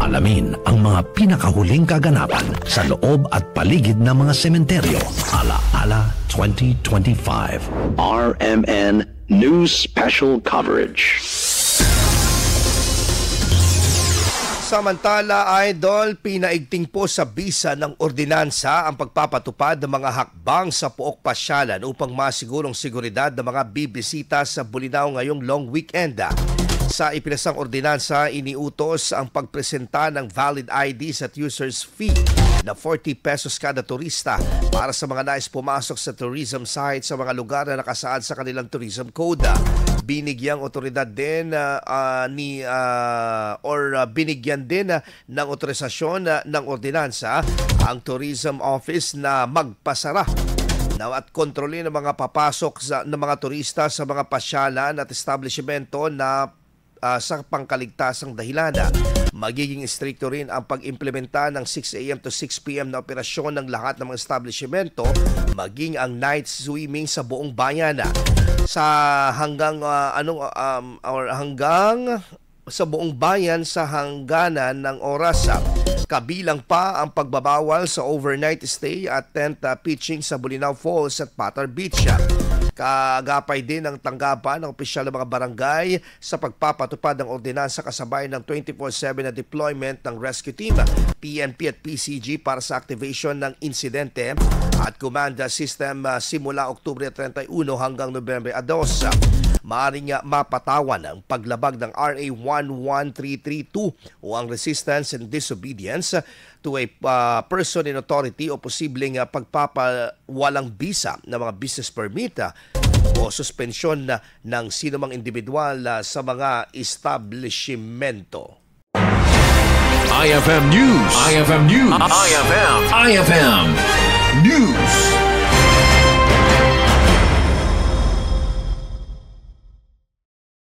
Alamin ang mga pinakahuling kaganapan sa loob at paligid ng mga sementeryo. Ala-ala 2025. RMN News Special Coverage. Samantala, Idol, pinaigting po sa bisa ng ordinansa ang pagpapatupad ng mga hakbang sa Pook Pasyalan upang masigurong seguridad ng mga bibisita sa Bolinao ngayong long weekend. Sa ipinasang ordinansa, iniutos ang pagpresenta ng valid IDs at user's fee na 40 pesos kada turista para sa mga nais pumasok sa tourism site sa mga lugar na nakasaad sa kanilang tourism code. Binigyang otoridad din binigyan din ng otorisasyon ng ordinansa ang Tourism Office na magpasara at kontrolin ng mga papasok ng mga turista sa mga pasyalan at establishmento na sa pangkaligtasang dahilan. Magiging istrikto rin ang pag-implementa ng 6 a.m. to 6 p.m. na operasyon ng lahat ng mga establishmento, maging ang night swimming sa buong bayan. Sa hanggang sa buong bayan sa hangganan ng oras. Kabilang pa ang pagbabawal sa overnight stay at tent pitching sa Bolinao Falls at Patar Beach. Kagapay din ang tanggapan ng opisyal ng mga barangay sa pagpapatupad ng ordinansa kasabay ng 24/7 na deployment ng rescue team, PNP at PCG para sa activation ng insidente at command system simula Oktubre 31 hanggang Nobyembre 2. Maaring mapatawan ang paglabag ng RA 11332 o ang resistance and disobedience to a person in authority o posibleng pagpapawalang bisa ng mga business permit o suspensyon ng sinumang individual sa mga establishmento. IFM News. IFM News. IFM News.